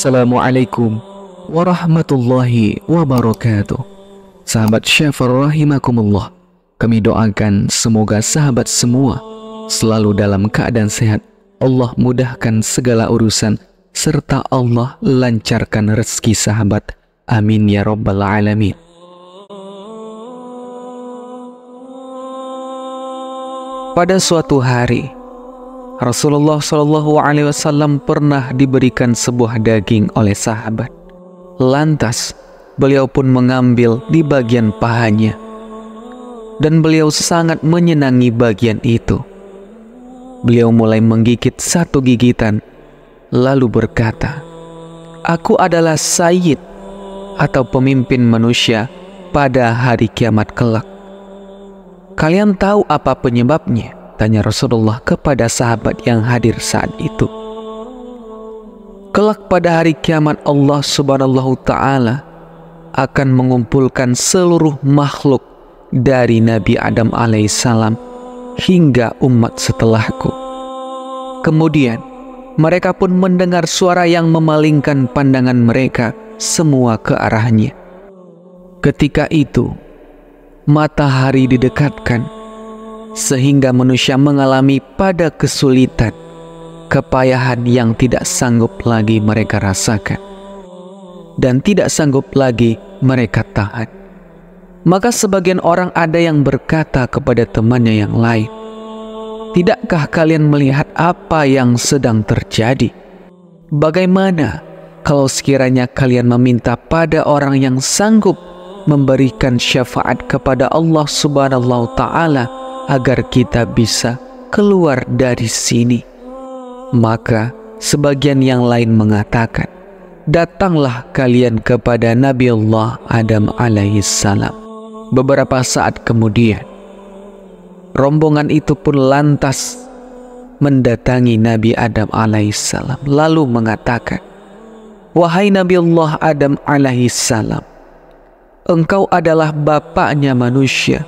Assalamualaikum warahmatullahi wabarakatuh. Sahabat Syafa rahimakumullah, kami doakan semoga sahabat semua selalu dalam keadaan sehat, Allah mudahkan segala urusan, serta Allah lancarkan rezeki sahabat. Amin ya rabbal alamin. Pada suatu hari, Rasulullah SAW pernah diberikan sebuah daging oleh sahabat. Lantas, beliau pun mengambil di bagian pahanya. Dan beliau sangat menyenangi bagian itu. Beliau mulai menggigit satu gigitan, lalu berkata, "Aku adalah Sayyid atau pemimpin manusia pada hari kiamat kelak. Kalian tahu apa penyebabnya?" tanya Rasulullah kepada sahabat yang hadir saat itu. Kelak pada hari kiamat, Allah Subhanahu Ta'ala akan mengumpulkan seluruh makhluk dari Nabi Adam alaihissalam hingga umat setelahku. Kemudian mereka pun mendengar suara yang memalingkan pandangan mereka semua ke arahnya. Ketika itu matahari didekatkan sehingga manusia mengalami pada kesulitan, kepayahan yang tidak sanggup lagi mereka rasakan dan tidak sanggup lagi mereka tahan. Maka sebagian orang ada yang berkata kepada temannya yang lain, "Tidakkah kalian melihat apa yang sedang terjadi? Bagaimana kalau sekiranya kalian meminta pada orang yang sanggup memberikan syafaat kepada Allah Subhanahu Ta'ala agar kita bisa keluar dari sini?" Maka sebagian yang lain mengatakan, "Datanglah kalian kepada Nabi Allah Adam alaihissalam." Beberapa saat kemudian, rombongan itu pun lantas mendatangi Nabi Adam alaihissalam, lalu mengatakan, "Wahai Nabi Allah Adam alaihissalam, engkau adalah bapaknya manusia.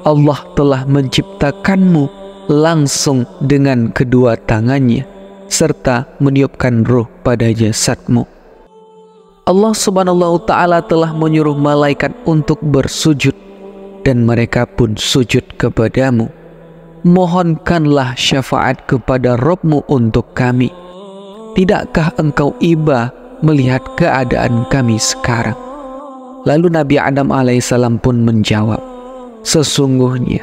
Allah telah menciptakanmu langsung dengan kedua tangannya serta meniupkan ruh pada jasadmu. Allah Subhanahu Ta'ala telah menyuruh malaikat untuk bersujud dan mereka pun sujud kepadamu. Mohonkanlah syafaat kepada Rabb-Mu untuk kami. Tidakkah engkau iba melihat keadaan kami sekarang?" Lalu Nabi Adam alaihissalam pun menjawab, "Sesungguhnya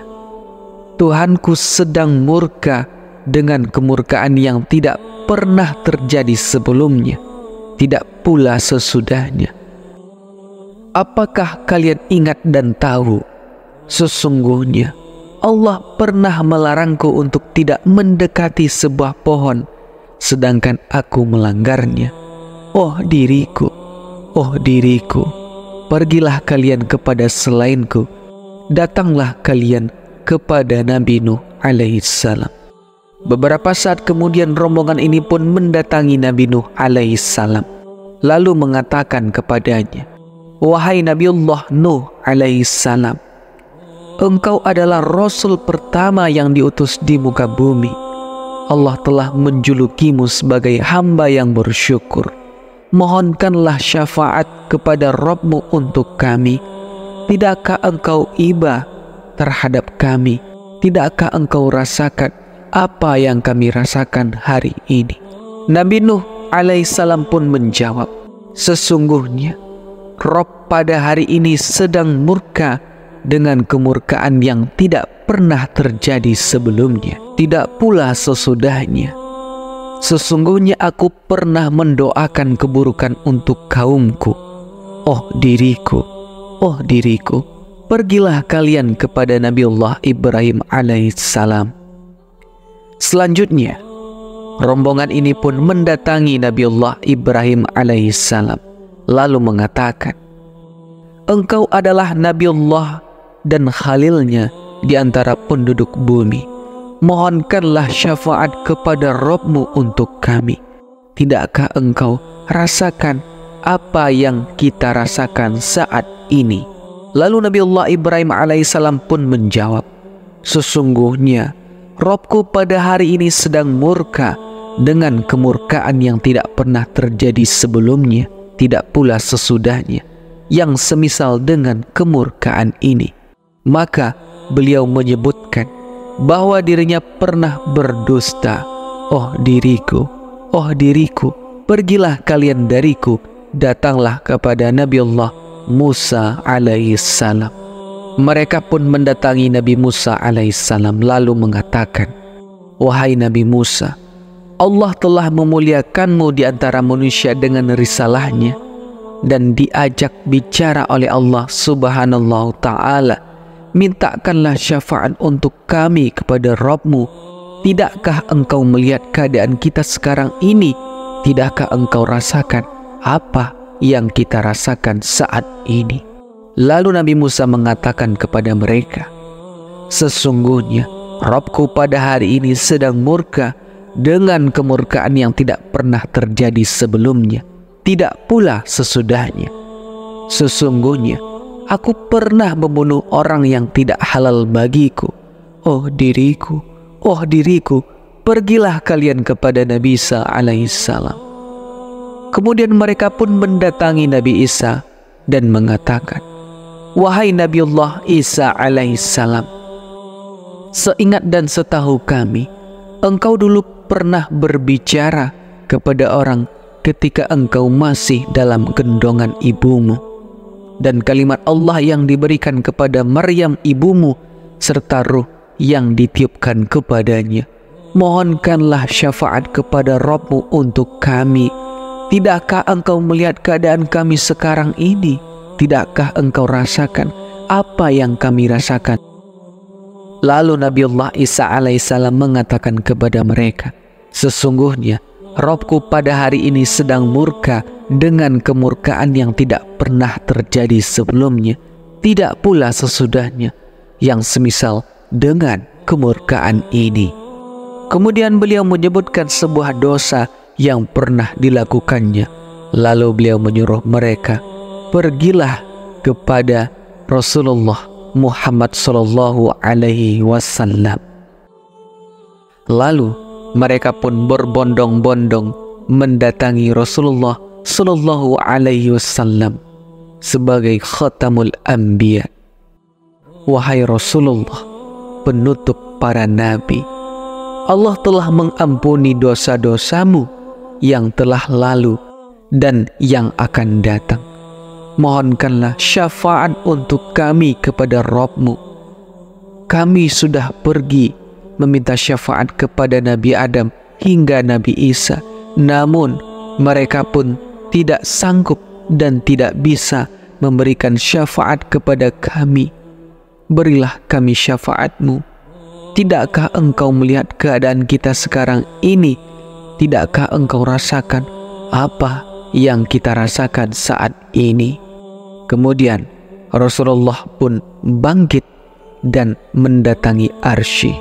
Tuhanku sedang murka dengan kemurkaan yang tidak pernah terjadi sebelumnya, tidak pula sesudahnya. Apakah kalian ingat dan tahu, sesungguhnya Allah pernah melarangku untuk tidak mendekati sebuah pohon, sedangkan aku melanggarnya. Oh diriku, pergilah kalian kepada selainku. Datanglah kalian kepada Nabi Nuh alaihissalam." Beberapa saat kemudian rombongan ini pun mendatangi Nabi Nuh alaihissalam, lalu mengatakan kepadanya, "Wahai Nabiullah Nuh alaihissalam, engkau adalah Rasul pertama yang diutus di muka bumi. Allah telah menjulukimu sebagai hamba yang bersyukur. Mohonkanlah syafaat kepada Rabb-Mu untuk kami. Tidakkah engkau iba terhadap kami? Tidakkah engkau rasakan apa yang kami rasakan hari ini?" Nabi Nuh alaihissalam pun menjawab, "Sesungguhnya Rabb pada hari ini sedang murka dengan kemurkaan yang tidak pernah terjadi sebelumnya, tidak pula sesudahnya. Sesungguhnya aku pernah mendoakan keburukan untuk kaumku. Oh diriku, pergilah kalian kepada Nabiullah Ibrahim alaihissalam." Selanjutnya, rombongan ini pun mendatangi Nabiullah Ibrahim alaihissalam, lalu mengatakan, "Engkau adalah Nabiullah dan Khalilnya di antara penduduk bumi. Mohonkanlah syafaat kepada Rabb-Mu untuk kami. Tidakkah engkau rasakan apa yang kita rasakan saat ini?" Lalu Nabiullah Ibrahim alaihissalam pun menjawab, "Sesungguhnya Rabb-Ku pada hari ini sedang murka dengan kemurkaan yang tidak pernah terjadi sebelumnya, tidak pula sesudahnya, yang semisal dengan kemurkaan ini. Maka beliau menyebutkan bahwa dirinya pernah berdusta. Oh diriku, pergilah kalian dariku, datanglah kepada Nabi Allah Musa alaihissalam. Mereka pun mendatangi Nabi Musa alaihissalam lalu mengatakan, wahai Nabi Musa, Allah telah memuliakanmu di antara manusia dengan risalahnya dan diajak bicara oleh Allah subhanahu ta'ala. Mintakanlah syafaat untuk kami kepada Rabbmu. Tidakkah engkau melihat keadaan kita sekarang ini? Tidakkah engkau rasakan apa yang kita rasakan saat ini? Lalu Nabi Musa mengatakan kepada mereka, sesungguhnya Rabbku pada hari ini sedang murka dengan kemurkaan yang tidak pernah terjadi sebelumnya, tidak pula sesudahnya. Sesungguhnya aku pernah membunuh orang yang tidak halal bagiku. Oh diriku, pergilah kalian kepada Nabi Isa alaihissalam. Kemudian mereka pun mendatangi Nabi Isa dan mengatakan, wahai Nabi Allah Isa alaihissalam, seingat dan setahu kami, engkau dulu pernah berbicara kepada orang ketika engkau masih dalam gendongan ibumu, dan kalimat Allah yang diberikan kepada Maryam ibumu serta ruh yang ditiupkan kepadanya. Mohonkanlah syafaat kepada Rabbmu untuk kami. Tidakkah engkau melihat keadaan kami sekarang ini? Tidakkah engkau rasakan apa yang kami rasakan? Lalu Nabi Allah Isa alaihissalam mengatakan kepada mereka, sesungguhnya Rabbku pada hari ini sedang murka dengan kemurkaan yang tidak pernah terjadi sebelumnya, tidak pula sesudahnya, yang semisal dengan kemurkaan ini. Kemudian beliau menyebutkan sebuah dosa yang pernah dilakukannya. Lalu beliau menyuruh mereka, pergilah kepada Rasulullah Muhammad sallallahu alaihi wasallam. Lalu mereka pun berbondong-bondong mendatangi Rasulullah sallallahu alaihi wasallam sebagai khatamul anbiya. Wahai Rasulullah, penutup para nabi, Allah telah mengampuni dosa-dosamu yang telah lalu dan yang akan datang. Mohonkanlah syafaat untuk kami kepada Rabbmu. Kami sudah pergi meminta syafaat kepada Nabi Adam hingga Nabi Isa, namun mereka pun tidak sanggup dan tidak bisa memberikan syafaat kepada kami. Berilah kami syafaatmu. Tidakkah engkau melihat keadaan kita sekarang ini? Tidakkah engkau rasakan apa yang kita rasakan saat ini? Kemudian Rasulullah pun bangkit dan mendatangi arsy,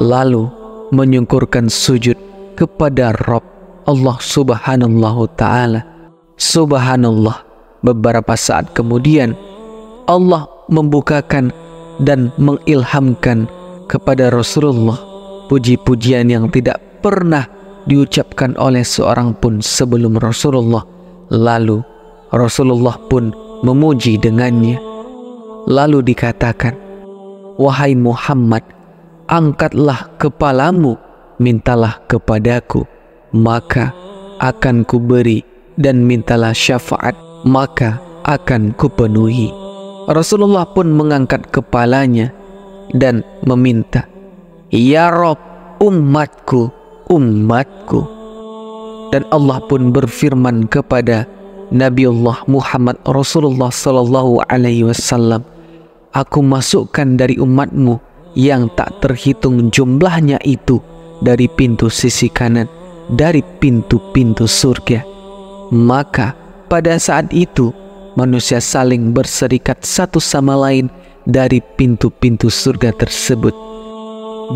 lalu menyungkurkan sujud kepada Rabb Allah subhanahu ta'ala. Subhanallah, beberapa saat kemudian Allah membukakan dan mengilhamkan kepada Rasulullah puji-pujian yang tidak pernah diucapkan oleh seorang pun sebelum Rasulullah. Lalu Rasulullah pun memuji dengannya. Lalu dikatakan, wahai Muhammad, angkatlah kepalamu, mintalah kepadaku, maka akan kuberi, dan mintalah syafaat, maka akan kupenuhi. Rasulullah pun mengangkat kepalanya dan meminta, ya Rabb, umatku, umatku. Dan Allah pun berfirman kepada Nabi Allah Muhammad Rasulullah sallallahu alaihi wasallam, aku masukkan dari umatmu yang tak terhitung jumlahnya itu dari pintu sisi kanan, dari pintu-pintu surga. Maka pada saat itu manusia saling berserikat satu sama lain dari pintu-pintu surga tersebut.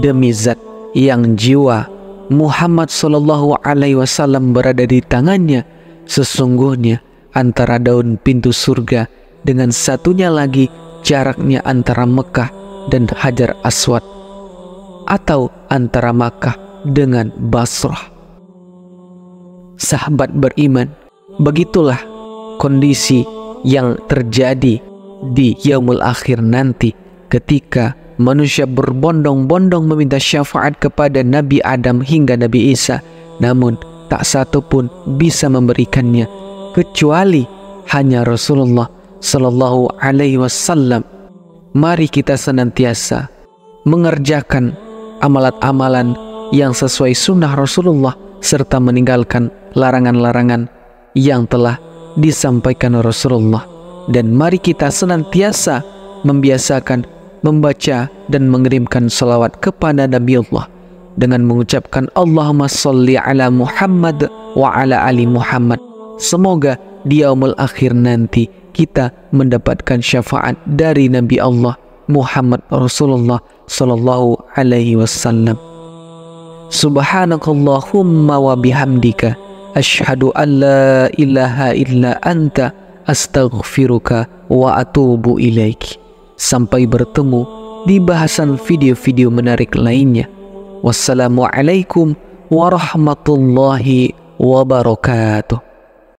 Demi zat yang jiwa Muhammad sallallahu alaihi wasallam berada di tangannya, sesungguhnya antara daun pintu surga dengan satunya lagi jaraknya antara Mekah dan Hajar Aswad, atau antara Makkah dengan Basrah, sahabat beriman, begitulah kondisi yang terjadi di yaumul akhir nanti, ketika manusia berbondong-bondong meminta syafaat kepada Nabi Adam hingga Nabi Isa, namun tak satu pun bisa memberikannya kecuali hanya Rasulullah Sallallahu Alaihi Wasallam. Mari kita senantiasa mengerjakan amalan-amalan yang sesuai sunnah Rasulullah, serta meninggalkan larangan-larangan yang telah disampaikan Rasulullah. Dan mari kita senantiasa membiasakan membaca dan mengirimkan salawat kepada Nabi Allah dengan mengucapkan Allahumma sholli ala Muhammad wa ala ali Muhammad. Semoga di yaumul akhir nanti kita mendapatkan syafaat dari Nabi Allah Muhammad Rasulullah Sallallahu Alaihi Wasallam. Subhanakallahumma wa bihamdika asyhadu an la ilaha illa anta astaghfiruka wa atubu ilaik. Sampai bertemu di bahasan video-video menarik lainnya. Wassalamualaikum warahmatullahi wabarakatuh.